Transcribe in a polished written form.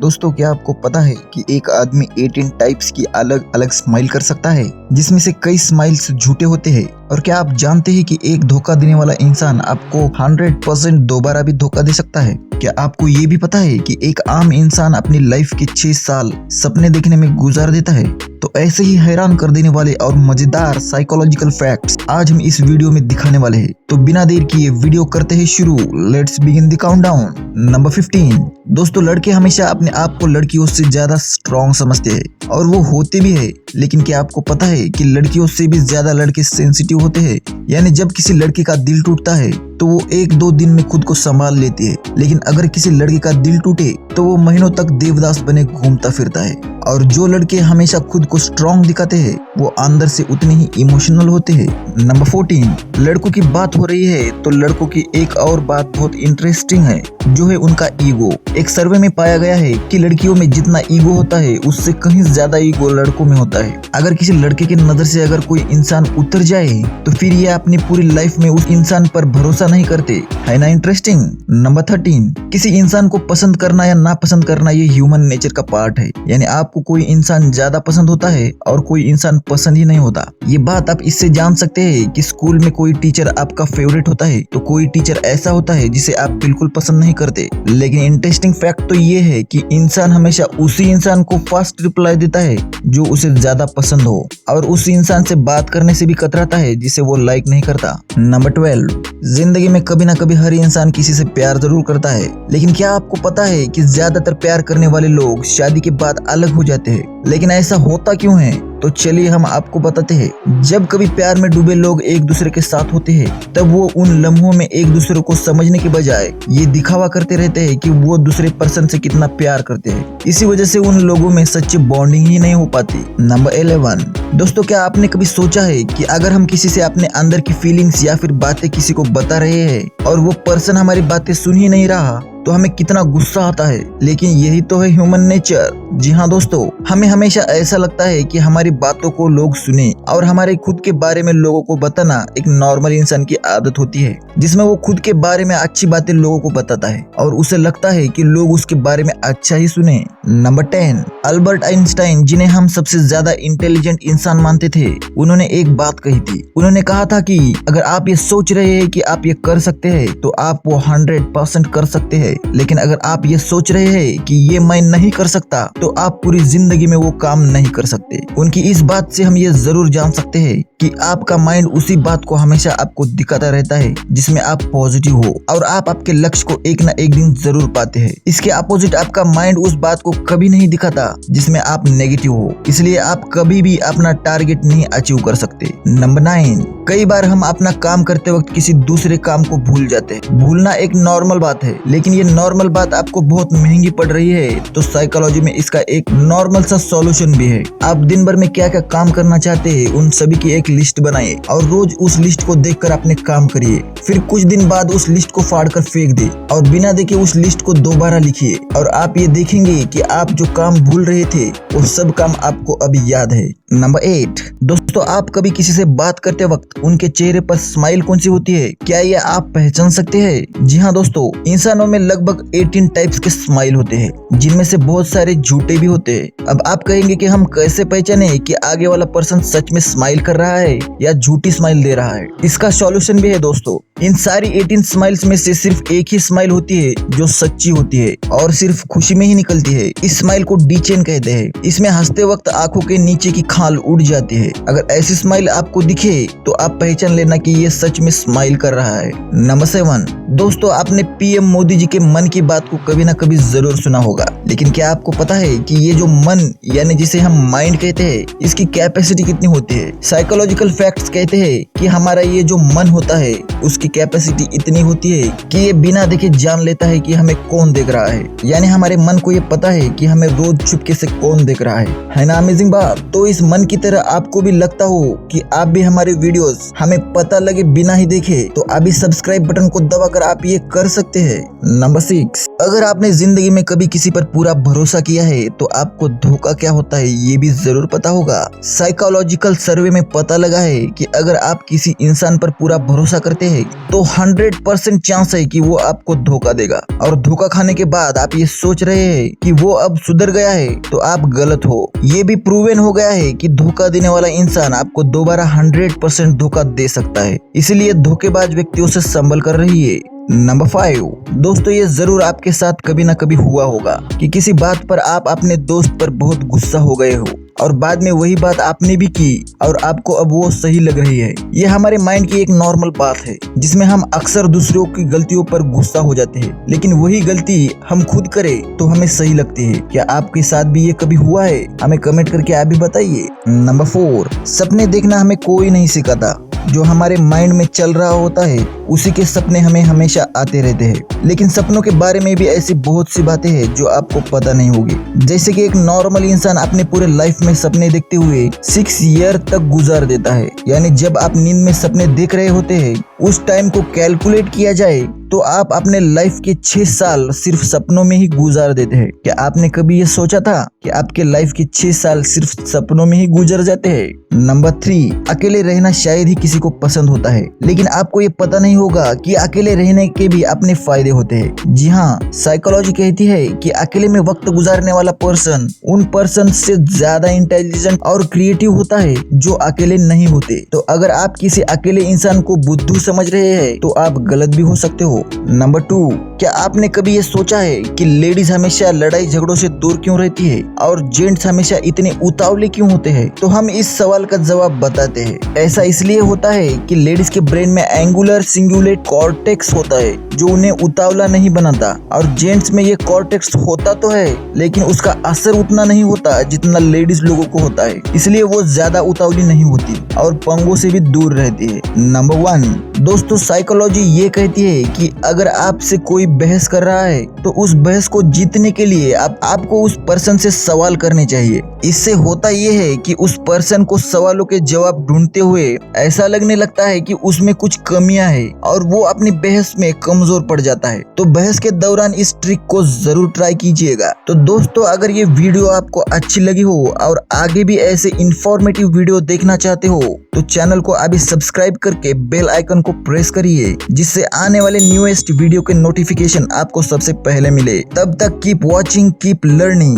दोस्तों, क्या आपको पता है कि एक आदमी 18 टाइप्स की अलग अलग स्माइल कर सकता है, जिसमें से कई स्माइल्स झूठे होते हैं। और क्या आप जानते हैं कि एक धोखा देने वाला इंसान आपको 100% दोबारा भी धोखा दे सकता है? क्या आपको ये भी पता है कि एक आम इंसान अपनी लाइफ के 6 साल सपने देखने में गुजार देता है? तो ऐसे ही हैरान कर देने वाले और मजेदार साइकोलॉजिकल फैक्ट्स आज हम इस वीडियो में दिखाने वाले हैं। तो बिना देर किए वीडियो करते हैं शुरू। Let's begin the countdown. Number 15। दोस्तों, लड़के हमेशा अपने आप को लड़कियों से ज्यादा स्ट्रॉन्ग समझते हैं और वो होते भी है। लेकिन क्या आपको पता है कि लड़कियों से भी ज्यादा लड़के सेंसिटिव होते हैं? यानी जब किसी लड़के का दिल टूटता है तो वो 1-2 दिन में खुद को संभाल लेती है, लेकिन अगर किसी लड़के का दिल टूटे तो वो महीनों तक देवदास बने घूमता फिरता है। और जो लड़के हमेशा खुद को स्ट्रॉन्ग दिखाते हैं वो अंदर से उतने ही इमोशनल होते हैं। नंबर 14। लड़कों की बात हो रही है तो लड़कों की एक और बात बहुत इंटरेस्टिंग है, जो है उनका ईगो। एक सर्वे में पाया गया है कि लड़कियों में जितना ईगो होता है उससे कहीं ज्यादा ईगो लड़कों में होता है। अगर किसी लड़के की नजर से अगर कोई इंसान उतर जाए तो फिर ये अपनी पूरी लाइफ में उस इंसान पर भरोसा नहीं करते। है ना इंटरेस्टिंग? नंबर 13। किसी इंसान को पसंद करना या ना पसंद करना ये ह्यूमन नेचर का पार्ट है। यानी आपको कोई इंसान ज्यादा पसंद होता है और कोई इंसान पसंद ही नहीं होता। ये बात आप इससे जान सकते हैं कि स्कूल में कोई टीचर आपका फेवरेट होता है तो कोई टीचर ऐसा होता है जिसे आप बिल्कुल पसंद नहीं करते। लेकिन इंटरेस्टिंग फैक्ट तो ये है कि इंसान हमेशा उसी इंसान को फर्स्ट रिप्लाई देता है जो उसे ज्यादा पसंद हो, और उस इंसान से बात करने से भी कतराता है जिसे वो लाइक नहीं करता। नंबर 12। जिंदगी में कभी ना कभी हर इंसान किसी से प्यार जरूर करता है, लेकिन क्या आपको पता है कि ज्यादातर प्यार करने वाले लोग शादी के बाद अलग हो जाते हैं? लेकिन ऐसा होता क्यों है? तो चलिए हम आपको बताते हैं। जब कभी प्यार में डूबे लोग एक दूसरे के साथ होते हैं तब वो उन लम्हों में एक दूसरे को समझने के बजाय ये दिखावा करते रहते हैं कि वो दूसरे पर्सन से कितना प्यार करते हैं। इसी वजह से उन लोगों में सच्ची बॉन्डिंग ही नहीं हो पाती। नंबर 11। दोस्तों, क्या आपने कभी सोचा है कि अगर हम किसी से अपने अंदर की फीलिंग्स या फिर बातें किसी को बता रहे हैं और वो पर्सन हमारी बातें सुन ही नहीं रहा तो हमें कितना गुस्सा आता है? लेकिन यही तो है ह्यूमन नेचर। जी हाँ दोस्तों, हमें हमेशा ऐसा लगता है कि हमारी बातों को लोग सुने, और हमारे खुद के बारे में लोगों को बताना एक नॉर्मल इंसान की आदत होती है, जिसमें वो खुद के बारे में अच्छी बातें लोगों को बताता है और उसे लगता है कि लोग उसके बारे में अच्छा ही सुने। नंबर 10। अल्बर्ट आइंस्टाइन, जिन्हें हम सबसे ज्यादा इंटेलिजेंट इंसान मानते थे, उन्होंने एक बात कही थी। उन्होंने कहा था कि अगर आप ये सोच रहे हैं कि आप ये कर सकते हैं तो आप वो 100% कर सकते हैं, लेकिन अगर आप ये सोच रहे हैं कि ये मैं नहीं कर सकता तो आप पूरी जिंदगी में वो काम नहीं कर सकते। उनकी इस बात से हम ये जरूर जान सकते हैं कि आपका माइंड उसी बात को हमेशा आपको दिखाता रहता है जिसमें आप पॉजिटिव हो, और आप आपके लक्ष्य को एक ना एक दिन जरूर पाते हैं। इसके अपोजिट आपका माइंड उस बात को कभी नहीं दिखाता जिसमें आप नेगेटिव हो, इसलिए आप कभी भी अपना टारगेट नहीं अचीव कर सकते। नंबर 9। कई बार हम अपना काम करते वक्त किसी दूसरे काम को भूल जाते हैं। भूलना एक नॉर्मल बात है, लेकिन ये नॉर्मल बात आपको बहुत महंगी पड़ रही है तो साइकोलॉजी में इसका एक नॉर्मल सा सॉल्यूशन भी है। आप दिन भर में क्या क्या काम करना चाहते हैं उन सभी की एक लिस्ट बनाइए और रोज उस लिस्ट को देखकर अपने काम करिए। फिर कुछ दिन बाद उस लिस्ट को फाड़ कर फेंक दे और बिना देखे उस लिस्ट को दोबारा लिखिए, और आप ये देखेंगे कि आप जो काम भूल रहे थे वो सब काम आपको अभी याद है। नंबर 8। दोस्तों, आप कभी किसी से बात करते वक्त उनके चेहरे पर स्माइल कौन सी होती है? क्या ये आप पहचान सकते हैं? जी हाँ दोस्तों, इंसानों में लगभग 18 टाइप्स के स्माइल होते हैं, जिनमें से बहुत सारे झूठे भी होते हैं। अब आप कहेंगे कि हम कैसे पहचाने कि आगे वाला पर्सन सच में स्माइल कर रहा है या झूठी स्माइल दे रहा है? इसका सॉल्यूशन भी है दोस्तों। इन सारी 18 स्माइल्स में से सिर्फ एक ही स्माइल होती है जो सच्ची होती है और सिर्फ खुशी में ही निकलती है। इस स्माइल को डी-चेन कहते हैं। इसमें हंसते वक्त आंखों के नीचे की खाल उड़ जाती है। अगर ऐसी स्माइल आपको दिखे तो आप पहचान लेना कि ये सच में स्माइल कर रहा है। नंबर 7। दोस्तों, आपने पीएम मोदी जी के मन की बात को कभी ना कभी जरूर सुना होगा, लेकिन क्या आपको पता है कि ये जो मन यानी जिसे हम माइंड कहते हैं, इसकी कैपेसिटी कितनी होती है? साइकोलॉजिकल फैक्ट्स कहते हैं कि हमारा ये जो मन होता है उसकी कैपेसिटी इतनी होती है कि ये बिना देखे जान लेता है कि हमें कौन देख रहा है। यानी हमारे मन को ये पता है कि हमें रोज चुपके से कौन देख रहा है ना अमेजिंग बात? तो इस मन की तरह आपको भी लगता हो कि आप भी हमारे वीडियोस हमें पता लगे बिना ही देखे तो अभी सब्सक्राइब बटन को दबाकर आप ये कर सकते हैं। नंबर 6। अगर आपने जिंदगी में कभी किसी पर पूरा भरोसा किया है तो आपको धोखा क्या होता है ये भी जरूर पता होगा। साइकोलॉजिकल सर्वे में पता लगा है कि अगर आप किसी इंसान पर पूरा भरोसा करते हैं तो 100% चांस है कि वो आपको धोखा देगा। और धोखा खाने के बाद आप ये सोच रहे हैं कि वो अब सुधर गया है, तो आप गलत हो। ये भी प्रूवन हो गया है कि धोखा देने वाला इंसान आपको दोबारा 100% धोखा दे सकता है। इसलिए धोखेबाज व्यक्तियों से संभल कर रहिए। नंबर 5, दोस्तों ये जरूर आपके साथ कभी ना कभी हुआ होगा कि किसी बात पर आप अपने दोस्त पर बहुत गुस्सा हो गए हो और बाद में वही बात आपने भी की और आपको अब वो सही लग रही है। ये हमारे माइंड की एक नॉर्मल बात है जिसमें हम अक्सर दूसरों की गलतियों पर गुस्सा हो जाते हैं, लेकिन वही गलती हम खुद करें तो हमें सही लगती है। क्या आपके साथ भी ये कभी हुआ है? हमें कमेंट करके आप भी बताइए। नंबर 4, सपने देखना हमें कोई नहीं सिखाता। जो हमारे माइंड में चल रहा होता है उसी के सपने हमें हमेशा आते रहते हैं। लेकिन सपनों के बारे में भी ऐसी बहुत सी बातें हैं जो आपको पता नहीं होगी। जैसे कि एक नॉर्मल इंसान अपने पूरे लाइफ में सपने देखते हुए 6 ईयर तक गुजार देता है। यानी जब आप नींद में सपने देख रहे होते हैं उस टाइम को कैलकुलेट किया जाए तो आप अपने लाइफ के 6 साल सिर्फ सपनों में ही गुजार देते हैं। क्या आपने कभी ये सोचा था कि आपके लाइफ के 6 साल सिर्फ सपनों में ही गुजर जाते हैं? नंबर 3, अकेले रहना शायद ही किसी को पसंद होता है, लेकिन आपको ये पता नहीं होगा कि अकेले रहने के भी अपने फायदे होते हैं। जी हाँ, साइकोलॉजी कहती है कि अकेले में वक्त गुजारने वाला पर्सन उन पर्सन से ज्यादा इंटेलिजेंट और क्रिएटिव होता है जो अकेले नहीं होते। तो अगर आप किसी अकेले इंसान को बुद्धू समझ रहे हैं तो आप गलत भी हो सकते हो। नंबर 2, क्या आपने कभी ये सोचा है कि लेडीज हमेशा लड़ाई झगड़ों से दूर क्यों रहती है और जेंट्स हमेशा इतने उतावले क्यों होते हैं? तो हम इस सवाल का जवाब बताते हैं। ऐसा इसलिए होता है कि लेडीज के ब्रेन में एंगुलर सिंगुलेट कॉर्टेक्स होता है जो उन्हें उतावला नहीं बनाता, और जेंट्स में ये कॉर्टेक्स होता तो है लेकिन उसका असर उतना नहीं होता जितना लेडीज लोगों को होता है। इसलिए वो ज्यादा उतावली नहीं होती और पंगों से भी दूर रहती है। नंबर 1, दोस्तों साइकोलॉजी ये कहती है कि अगर आपसे कोई बहस कर रहा है तो उस बहस को जीतने के लिए आपको उस पर्सन से सवाल करने चाहिए। इससे होता ये है कि उस पर्सन को सवालों के जवाब ढूंढते हुए ऐसा लगने लगता है कि उसमें कुछ कमियां है और वो अपनी बहस में कमजोर पड़ जाता है। तो बहस के दौरान इस ट्रिक को जरूर ट्राई कीजिएगा। तो दोस्तों अगर ये वीडियो आपको अच्छी लगी हो और आगे भी ऐसे इंफॉर्मेटिव वीडियो देखना चाहते हो तो चैनल को अभी सब्सक्राइब करके बेल आइकन को प्रेस करिए, जिससे आने वाले न्यूएस्ट वीडियो के नोटिफिकेशन आपको सबसे पहले मिले। तब तक कीप वॉचिंग, कीप लर्निंग।